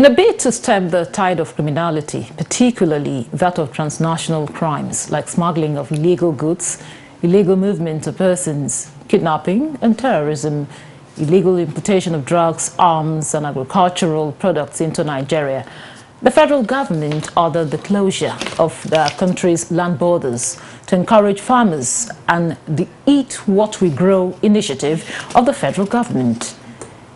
In a bid to stem the tide of criminality, particularly that of transnational crimes like smuggling of illegal goods, illegal movement of persons, kidnapping and terrorism, illegal importation of drugs, arms and agricultural products into Nigeria, the federal government ordered the closure of the country's land borders to encourage farmers and the Eat What We Grow initiative of the federal government.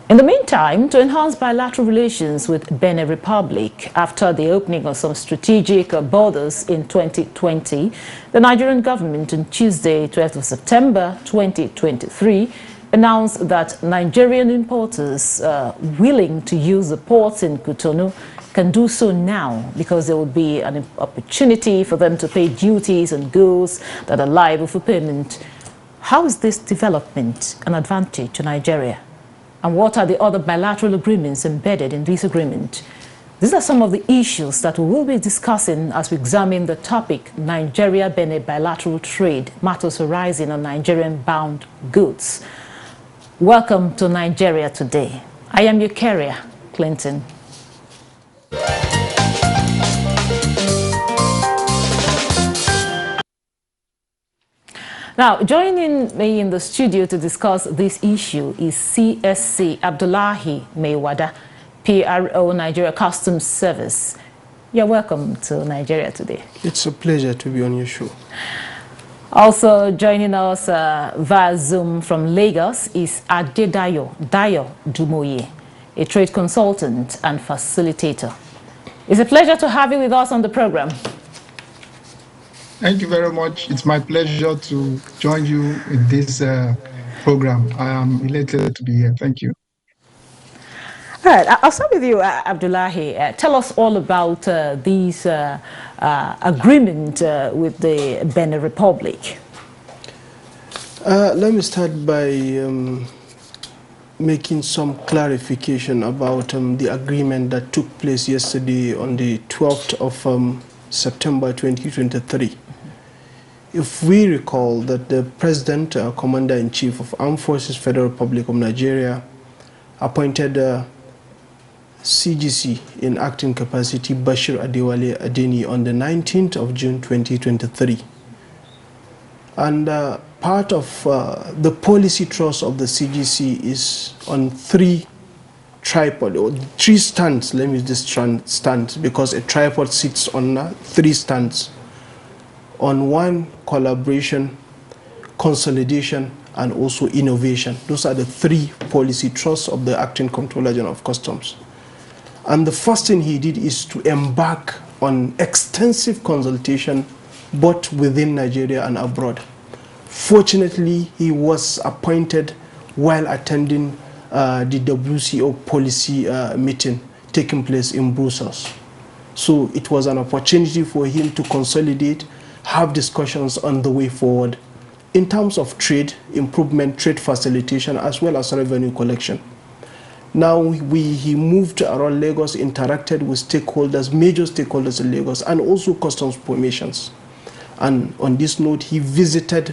In the meantime, to enhance bilateral relations with Benin Republic after the opening of some strategic borders in 2020, the Nigerian government on Tuesday, 12th of September 2023, announced that Nigerian importers willing to use the ports in Cotonou can do so now because there will be an opportunity for them to pay duties on goods that are liable for payment. How is this development an advantage to Nigeria? And what are the other bilateral agreements embedded in this agreement? These are some of the issues that we will be discussing as we examine the topic Nigeria-Benin bilateral trade, matters arising on Nigerian-bound goods. Welcome to Nigeria Today. I am your carrier, Clinton. Now, joining me in the studio to discuss this issue is CSC Abdullahi Maiwada, PRO Nigeria Customs Service. You're welcome to Nigeria Today. It's a pleasure to be on your show. Also joining us via Zoom from Lagos is Adedayo Dumoye, a trade consultant and facilitator. It's a pleasure to have you with us on the program. Thank you very much. It's my pleasure to join you in this program. I am elated to be here. Thank you. All right, I'll start with you, Abdullahi. Tell us all about this agreement with the Benin Republic. Let me start by making some clarification about the agreement that took place yesterday on the 12th of September 2023. If we recall that the President, Commander-in-Chief of Armed Forces, Federal Republic of Nigeria, appointed CGC in acting capacity Bashir Adewale Adeni on the 19th of June 2023. And part of the policy thrust of the CGC is on three stands. Let me use this stand because a tripod sits on three stands. On one, collaboration, consolidation, and also innovation. Those are the three policy thrusts of the Acting Comptroller General of Customs. And the first thing he did is to embark on extensive consultation both within Nigeria and abroad. Fortunately, he was appointed while attending the WCO policy meeting taking place in Brussels. So it was an opportunity for him to consolidate, have discussions on the way forward in terms of trade, improvement, trade facilitation, as well as revenue collection. Now he moved around Lagos, interacted with stakeholders, major stakeholders in Lagos, and also customs formations. And on this note, he visited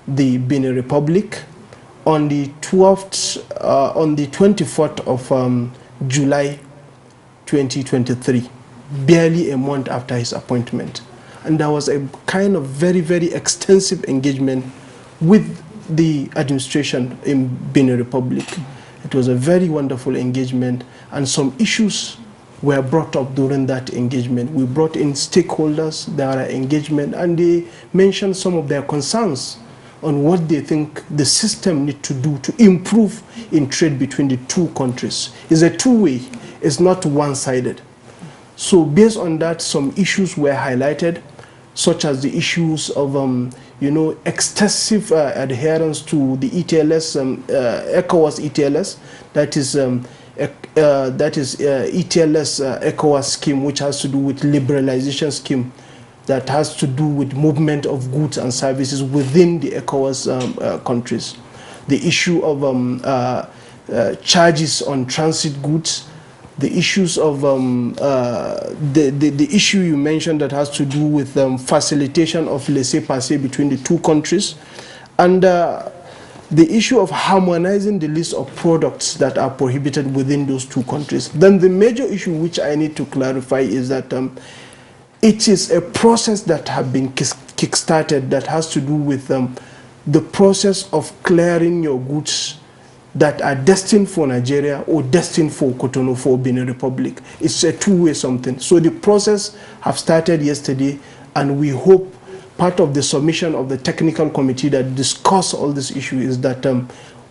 the Benin Republic on the 24th of July 2023, barely a month after his appointment. And there was a kind of very, very extensive engagement with the administration in Benin Republic. It was a very wonderful engagement, and some issues were brought up during that engagement. We brought in stakeholders, there are engagement, and they mentioned some of their concerns on what they think the system needs to do to improve in trade between the two countries. It's a two-way, it's not one-sided. So based on that, some issues were highlighted, such as the issues of excessive adherence to the ETLS, ECOWAS ETLS, that is ETLS ECOWAS scheme, which has to do with liberalization scheme, that has to do with movement of goods and services within the ECOWAS countries. The issue of charges on transit goods, the issues of the issue you mentioned that has to do with facilitation of laissez-passer between the two countries, and the issue of harmonizing the list of products that are prohibited within those two countries. Then the major issue which I need to clarify is that it is a process that has been kick-started that has to do with the process of clearing your goods that are destined for Nigeria or destined for Cotonou, for Benin Republic. It's a two-way something. So the process have started yesterday, and we hope part of the submission of the technical committee that discuss all this issue is that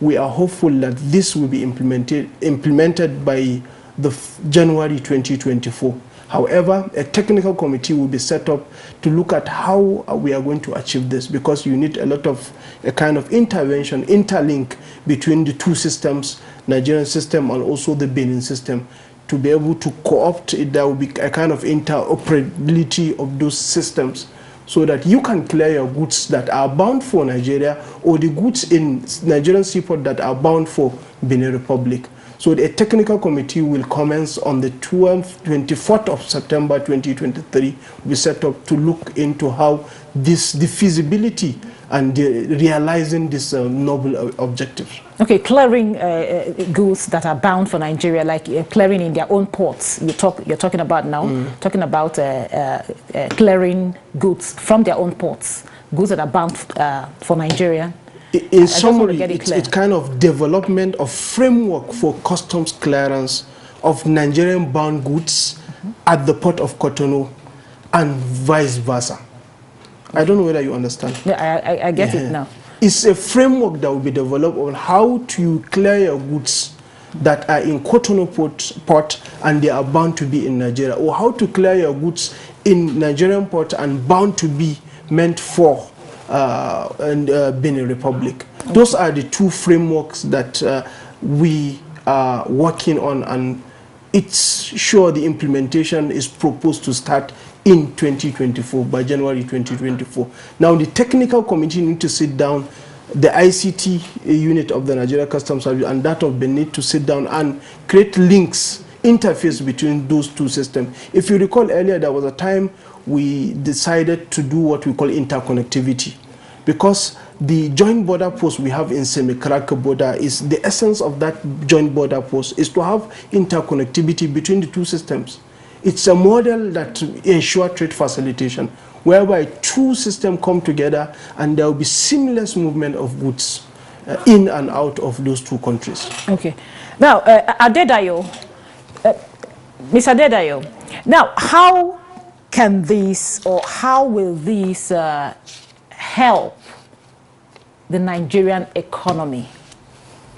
we are hopeful that this will be implemented by the January 2024. However, a technical committee will be set up to look at how we are going to achieve this, because you need a lot of a kind of intervention, interlink between the two systems, Nigerian system and also the Benin system, to be able to co-opt it. There will be a kind of interoperability of those systems, so that you can clear your goods that are bound for Nigeria or the goods in Nigerian seaport that are bound for Benin Republic. So the technical committee will commence on the 24th of September 2023. We set up to look into how the feasibility and realizing this noble objective. Okay, clearing goods that are bound for Nigeria, like clearing in their own ports. You're talking about now, talking about clearing goods from their own ports, goods that are bound for Nigeria. In summary, it's kind of development of framework for customs clearance of Nigerian-bound goods at the port of Cotonou and vice versa. I don't know whether you understand. Yeah, I get it now. It's a framework that will be developed on how to clear your goods that are in Cotonou port and they are bound to be in Nigeria, or how to clear your goods in Nigerian port and bound to be meant for Benin Republic. Okay. Those are the two frameworks that we are working on, and it's sure the implementation is proposed to start in 2024, by January 2024. Now the technical committee need to sit down, the ICT unit of the Nigeria Customs Service and that of Benin need to sit down and create links, interface between those two systems. If you recall earlier, there was a time we decided to do what we call interconnectivity, because the joint border post we have in Semikraka border is the essence of that joint border post is to have interconnectivity between the two systems. It's a model that ensures trade facilitation, whereby two systems come together and there will be seamless movement of goods in and out of those two countries. Okay. Now, Adedayo, Mr. Adedayo, now how can these, or how will these help the Nigerian economy,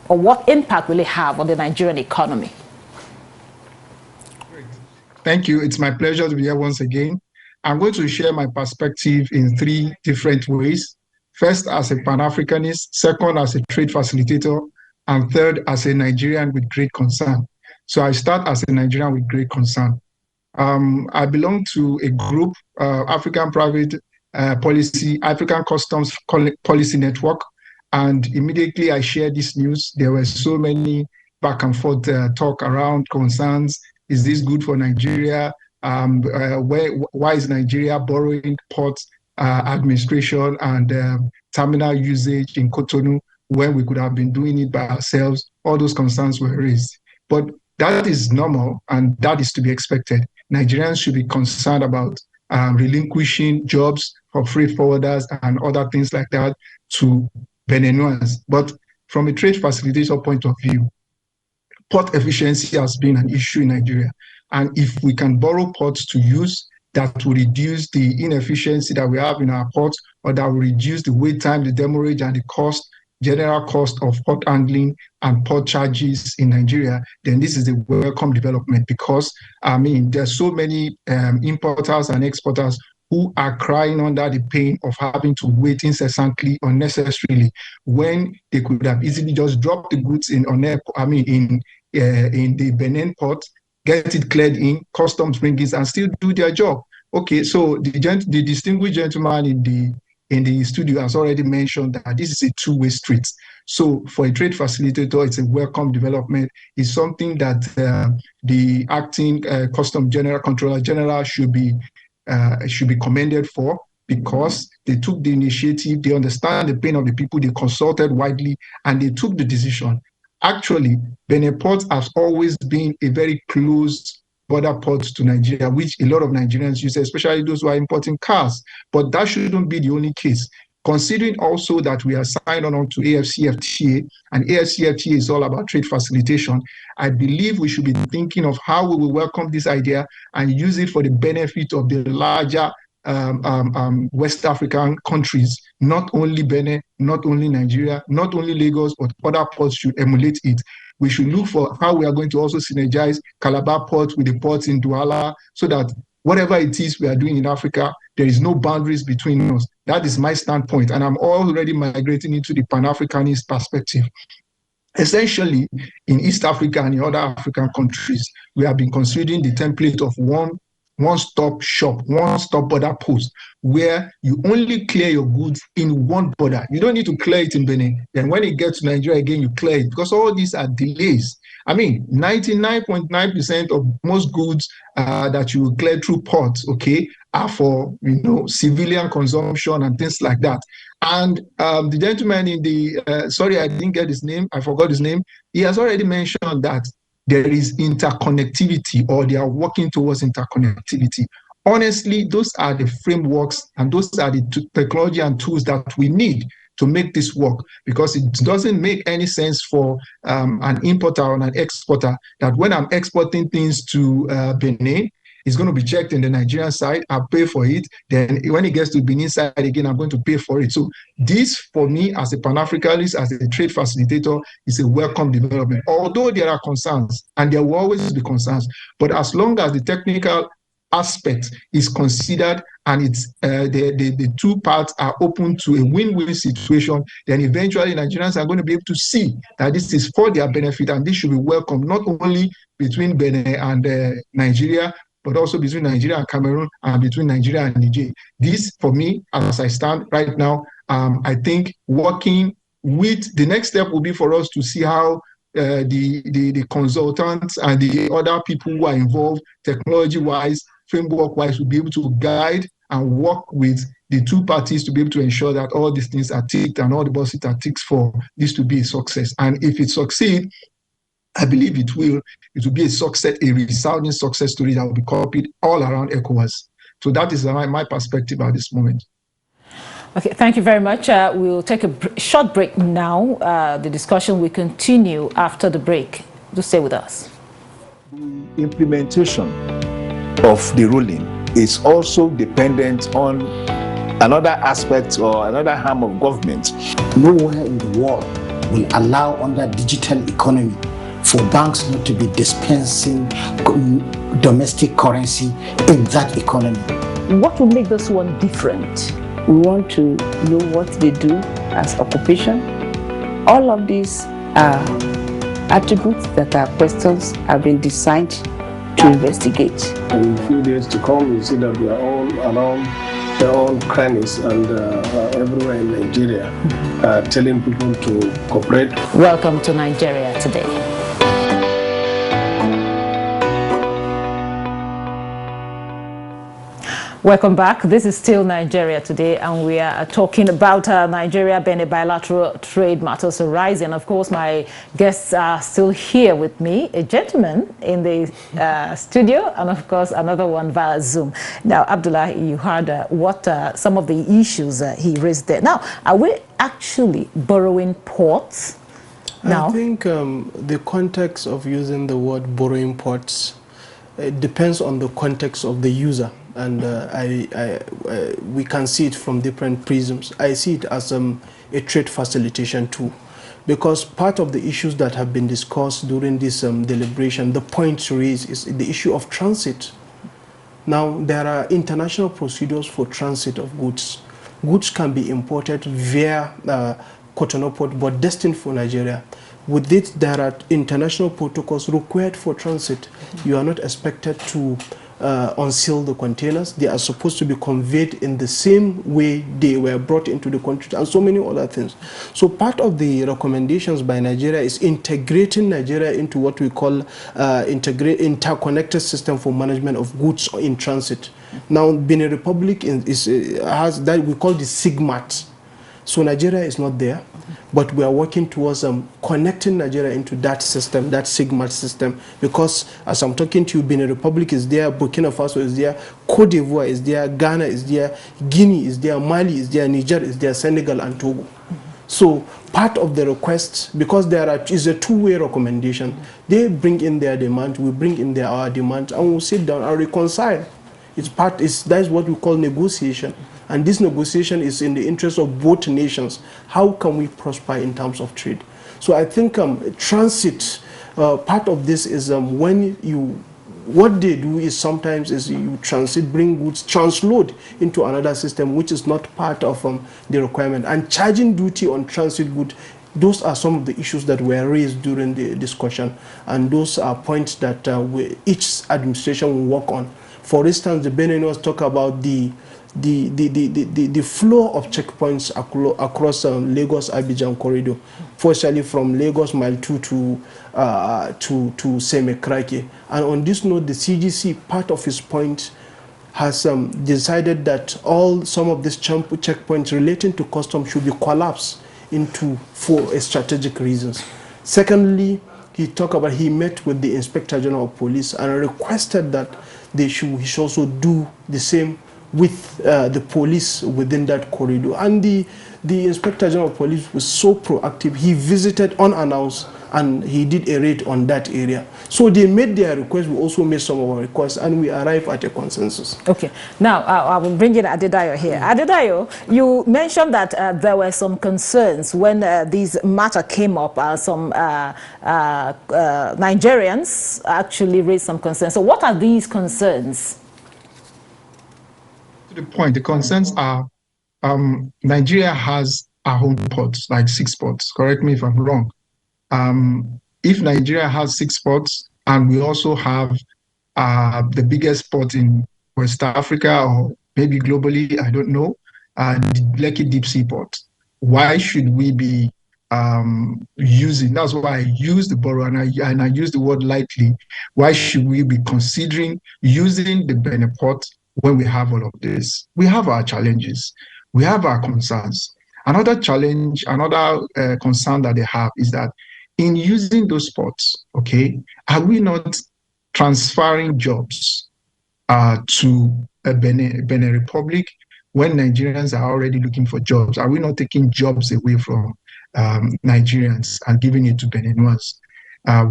or what impact will it have on the Nigerian economy? Great. Thank you. It's my pleasure to be here once again. I'm going to share my perspective in three different ways. First, as a Pan-Africanist, second, as a trade facilitator, and third, as a Nigerian with great concern. So I start as a Nigerian with great concern. I belong to a group, African Private Policy, African Customs Policy Network, and immediately I shared this news. There were so many back and forth talk around concerns. Is this good for Nigeria? Why is Nigeria borrowing port administration and terminal usage in Cotonou when we could have been doing it by ourselves? All those concerns were raised. But that is normal, and that is to be expected. Nigerians should be concerned about relinquishing jobs for freight forwarders and other things like that to Beninans. But from a trade facilitator point of view, port efficiency has been an issue in Nigeria. And if we can borrow ports to use, that will reduce the inefficiency that we have in our ports, or that will reduce the wait time, the demurrage, and the cost, general cost of port handling and port charges in Nigeria, then this is a welcome development, because, I mean, there's so many importers and exporters who are crying under the pain of having to wait incessantly, unnecessarily, when they could have easily just dropped the goods in the Benin port, get it cleared in, customs bring it, and still do their job. Okay, so the distinguished gentleman in the studio has already mentioned that this is a two-way street. So for a trade facilitator, it's a welcome development. It's something that the acting Custom General Controller General should be commended for. because they took the initiative, they understand the pain of the people, they consulted widely, and they took the decision. Actually, Benin Port has always been a very closed border port to Nigeria, which a lot of Nigerians use, especially those who are importing cars. But that shouldn't be the only case. Considering also that we are signed on to AFCFTA, and AFCFTA is all about trade facilitation, I believe we should be thinking of how we will welcome this idea and use it for the benefit of the larger West African countries, not only Benin, not only Nigeria, not only Lagos, but other ports should emulate it. We should look for how we are going to also synergize Calabar Port with the ports in Douala, so that whatever it is we are doing in Africa, there is no boundaries between us. That is my standpoint, and I'm already migrating into the Pan-Africanist perspective. Essentially, in East Africa and in other African countries, we have been considering the template of one-stop shop, one-stop border post, where you only clear your goods in one border. You don't need to clear it in Benin. Then when it gets to Nigeria again, you clear it, because all these are delays. I mean, 99.9% of most goods that you clear through ports, okay, are for, civilian consumption and things like that. And the gentleman in the, sorry, I didn't get his name, I forgot his name. He has already mentioned that there is interconnectivity, or they are working towards interconnectivity. Honestly, those are the frameworks and those are the technology and tools that we need to make this work, because it doesn't make any sense for an importer or an exporter that when I'm exporting things to Benin, it's going to be checked in the Nigerian side, I'll pay for it. Then when it gets to Benin side again, I'm going to pay for it. So this, for me, as a Pan-Africanist, as a trade facilitator, is a welcome development. Although there are concerns, and there will always be concerns, but as long as the technical aspect is considered and it's the two parts are open to a win-win situation, then eventually Nigerians are going to be able to see that this is for their benefit, and this should be welcomed not only between Benin and Nigeria, but also between Nigeria and Cameroon, and between Nigeria and Niger. This, for me, as I stand right now, I think working with the next step will be for us to see how the consultants and the other people who are involved, technology-wise, framework-wise, will be able to guide and work with the two parties to be able to ensure that all these things are ticked and all the boxes are ticked for this to be a success. And if it succeeds, I believe it will be a success, a resounding success story that will be copied all around ECOWAS. So that is my perspective at this moment. Okay, thank you very much. We'll take a short break now. The discussion will continue after the break. Do stay with us. The implementation of the ruling is also dependent on another aspect or another arm of government. Nowhere in the world will allow, under digital economy, for banks not to be dispensing domestic currency in that economy. What will make this one different? We want to know what they do as occupation. All of these are attributes that are questions have been designed to investigate. In a few days to come, you see that we are all around their own crannies and everywhere in Nigeria, telling people to cooperate. Welcome to Nigeria Today. Welcome back. This is still Nigeria Today, and we are talking about Nigeria-Benin bilateral trade matters arising. Of course, my guests are still here with me, a gentleman in the studio, and of course, another one via Zoom. Now, Abdullah, you heard what some of the issues he raised there. Now, are we actually borrowing ports now? I think the context of using the word borrowing ports depends on the context of the user. And we can see it from different prisms. I see it as a trade facilitation tool, because part of the issues that have been discussed during this deliberation, the point to raise is the issue of transit. Now, there are international procedures for transit of goods. Goods can be imported via Cotonou Port, but destined for Nigeria. With it, there are international protocols required for transit. You are not expected to unseal the containers. They are supposed to be conveyed in the same way they were brought into the country, and so many other things. So part of the recommendations by Nigeria is integrating Nigeria into what we call interconnected system for management of goods in transit. Now, Benin Republic has that we call the SIGMAT. So Nigeria is not there, but we are working towards connecting Nigeria into that system, that SIGMAT system, because as I'm talking to you, Benin Republic is there, Burkina Faso is there, Cote d'Ivoire is there, Ghana is there, Guinea is there, Mali is there, Niger is there, Senegal and Togo. So part of the request, because is a two-way recommendation, they bring in their demand, we bring in our demand, and we'll sit down and reconcile. That's what we call negotiation. And this negotiation is in the interest of both nations. How can we prosper in terms of trade? So I think transit, part of this is what they do is sometimes is you transit, bring goods, transload into another system, which is not part of the requirement. And charging duty on transit goods, those are some of the issues that were raised during the discussion. And those are points that each administration will work on. For instance, the Beniners talk about the flow of checkpoints across Lagos-Abidjan corridor, firstly from Lagos Mile 2 to Semekrake. And on this note, the CGC, part of his point, has decided that some of these checkpoints relating to customs should be collapsed for strategic reasons. Secondly, he met with the Inspector General of Police and requested that he should also do the same with the police within that corridor. And the Inspector General of Police was so proactive. He visited unannounced and he did a raid on that area. So they made their request, we also made some of our requests, and we arrived at a consensus. Okay, now I will bring in Adedayo here. Adedayo, you mentioned that there were some concerns when this matter came up. Some Nigerians actually raised some concerns. So what are these concerns? To the point, the concerns are Nigeria has our own ports, like 6 ports. Correct me if I'm wrong. If Nigeria has 6 ports and we also have the biggest port in West Africa or maybe globally, I don't know, the Lekki Deep Sea Port, why should we be using, that's why I use the borough and I use the word lightly, why should we be considering using the Benin Port when we have all of this? We have our challenges, we have our concerns. Another challenge, another concern that they have is that in using those ports, okay, are we not transferring jobs to Benin Republic when Nigerians are already looking for jobs? Are we not taking jobs away from Nigerians and giving it to Beninois?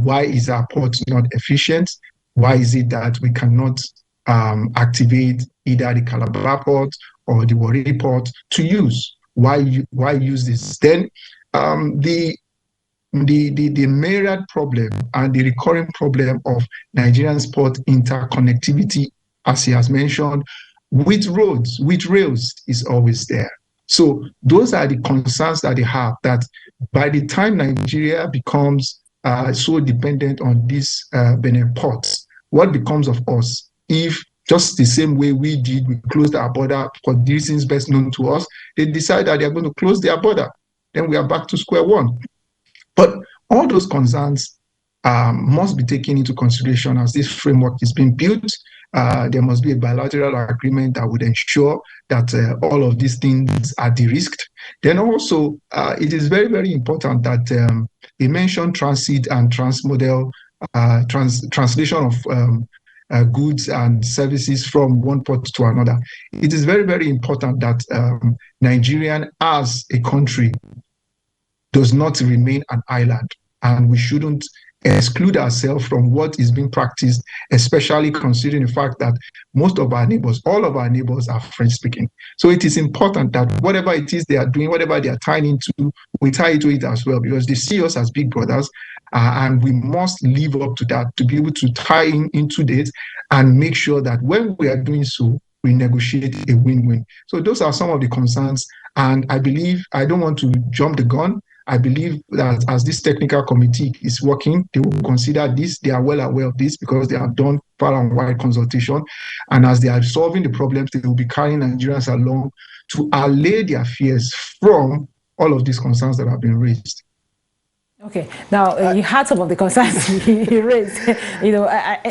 Why is our port not efficient? Why is it that we cannot activate either the Calabar port or the Warri port to use? Why use this? Then the myriad problem and the recurring problem of Nigerian port interconnectivity, as he has mentioned, with roads, with rails, is always there. So those are the concerns that they have, that by the time Nigeria becomes so dependent on these Benin ports, what becomes of us if, just the same way we did, we closed our border for the reasons best known to us, they decide that they're going to close their border. Then we are back to square one. But all those concerns must be taken into consideration as this framework is being built. There must be a bilateral agreement that would ensure that all of these things are de-risked. Then also, it is very, very important that they mention transit and transmodal translation of goods and services from one port to another. It is very, very important that Nigeria as a country does not remain an island, and we shouldn't exclude ourselves from what is being practiced, especially considering the fact that most of our neighbors, all of our neighbors are French speaking. So it is important that whatever it is they are doing, whatever they are tying into, we tie into it as well, because they see us as big brothers, and we must live up to that to be able to tie into this and make sure that when we are doing so, we negotiate a win-win. So those are some of the concerns, and I believe, I don't want to jump the gun, I believe that as this technical committee is working, they will consider this. They are well aware of this because they have done far and wide consultation. And as they are solving the problems, they will be carrying Nigerians along to allay their fears from all of these concerns that have been raised. Okay. Now, you had some of the concerns he raised.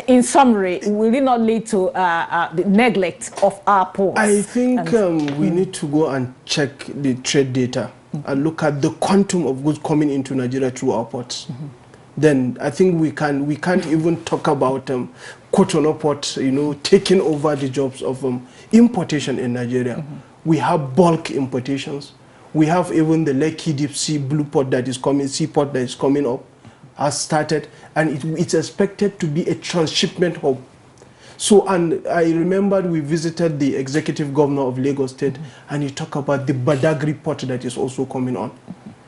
In summary, will it not lead to the neglect of our ports? I think we need to go and check the trade data and look at the quantum of goods coming into Nigeria through our ports. Then I think we can't even talk about Cotonou port, taking over the jobs of importation in Nigeria. We have bulk importations. We have even the Lekki Deep Sea Blue Port that is coming, seaport that is coming up, has started, and it's expected to be a transshipment hub. So, and I remember we visited the executive governor of Lagos State, and he talked about the Badagry port that is also coming on.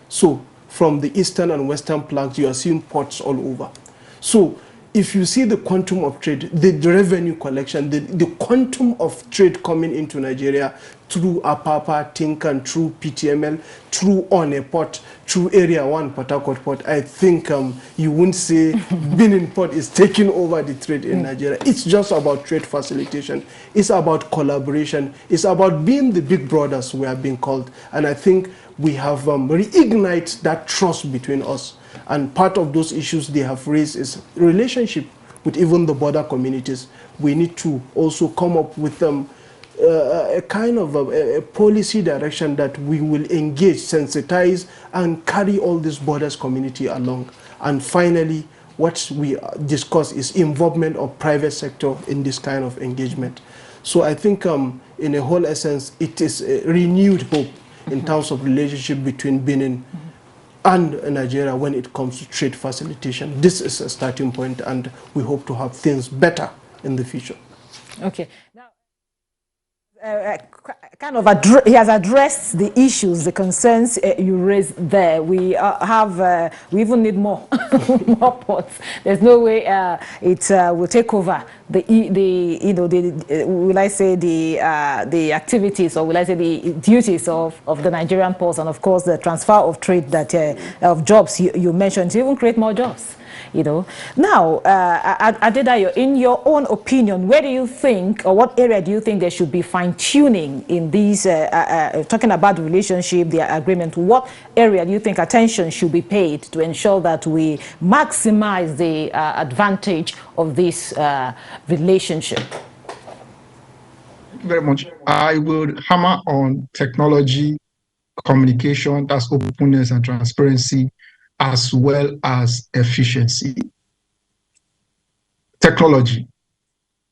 So, from the eastern and western planks, you are seeing ports all over. So, if you see the quantum of trade, the revenue collection, the quantum of trade coming into Nigeria through Apapa, Tinkan, through PTML, through One Port, through Area 1 Port Harcourt Port, I think you wouldn't say Benin Port is taking over the trade in Nigeria. It's just about trade facilitation. It's about collaboration. It's about being the big brothers we are being called. And I think we have reignited that trust between us. And part of those issues they have raised is relationship with even the border communities. We need to also come up with a kind of a policy direction that we will engage, sensitize, and carry all this borders community along. And finally, what we discuss is involvement of private sector in this kind of engagement. So I think in a whole essence, it is a renewed hope in terms of relationship between Benin and Nigeria when it comes to trade facilitation. This is a starting point, and we hope to have things better in the future. Okay. Now, he has addressed the issues, the concerns you raised there. We we even need more more ports. There's no way it will take over the activities, or will I say the duties of the Nigerian ports, and of course the transfer of trade that of jobs you mentioned to even create more jobs. Now, Adedayo, in your own opinion, where do you think, or what area do you think there should be fine-tuning in these, talking about the relationship, the agreement, what area do you think attention should be paid to ensure that we maximize the advantage of this relationship? Thank you very much. I would hammer on technology, communication, that's openness and transparency, as well as efficiency. Technology.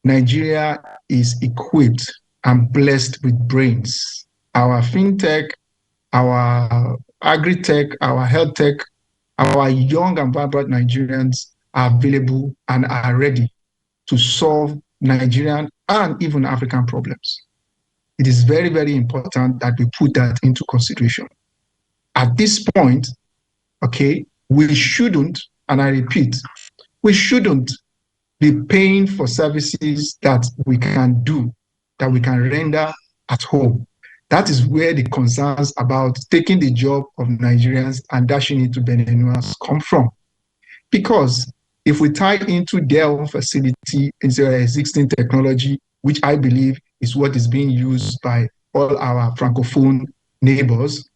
Nigeria is equipped and blessed with brains. Our fintech, our agri-tech, our health tech, our young and vibrant Nigerians are available and are ready to solve Nigerian and even African problems. It is very, very important that we put that into consideration. At this point, okay, we shouldn't, and I repeat, we shouldn't be paying for services that we can do, that we can render at home. That is where the concerns about taking the job of Nigerians and dashing it to Beniners come from. Because if we tie into their own facility into their existing technology, which I believe is what is being used by all our Francophone neighbors,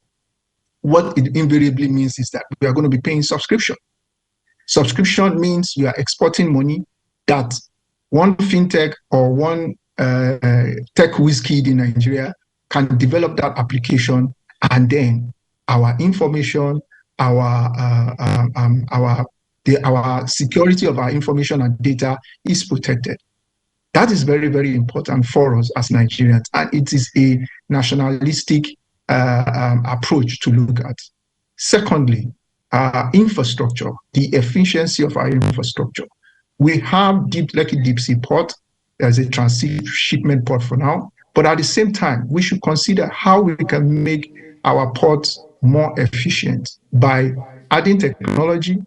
what it invariably means is that we are going to be paying subscription. Subscription means you are exporting money that one fintech or one tech whiskey in Nigeria can develop that application, and then our information, our security of our information and data is protected. That is very, very important for us as Nigerians, and it is a nationalistic approach to look at. Secondly, infrastructure, the efficiency of our infrastructure. We have Lekki Deep Sea Port as a transshipment port for now, but at the same time, we should consider how we can make our ports more efficient by adding technology,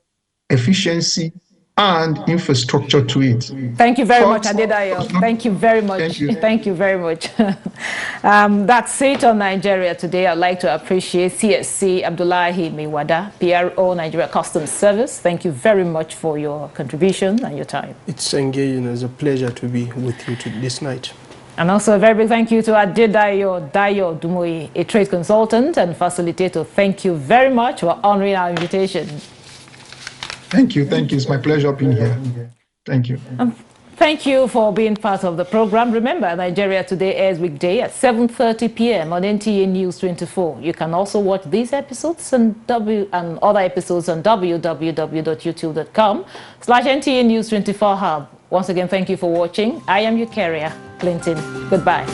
efficiency, and infrastructure to it. Thank you very much, Adedayo. Thank you very much. Thank you. Thank you very much. That's it on Nigeria Today. I'd like to appreciate CSC Abdullahi Miwada, PRO Nigeria Customs Service. Thank you very much for your contribution and your time. It's engaging. It's a pleasure to be with you this night. And also a very big thank you to Adedayo Dayo Dumoye, a trade consultant and facilitator. Thank you very much for honoring our invitation. Thank you. Thank you. It's my pleasure being here. Thank you. Thank you for being part of the program. Remember, Nigeria Today airs weekday at 7:30 p.m. on NTA News 24. You can also watch these episodes and other episodes on www.youtube.com/NTA News 24 Hub. Once again, thank you for watching. I am your carrier, Clinton. Goodbye.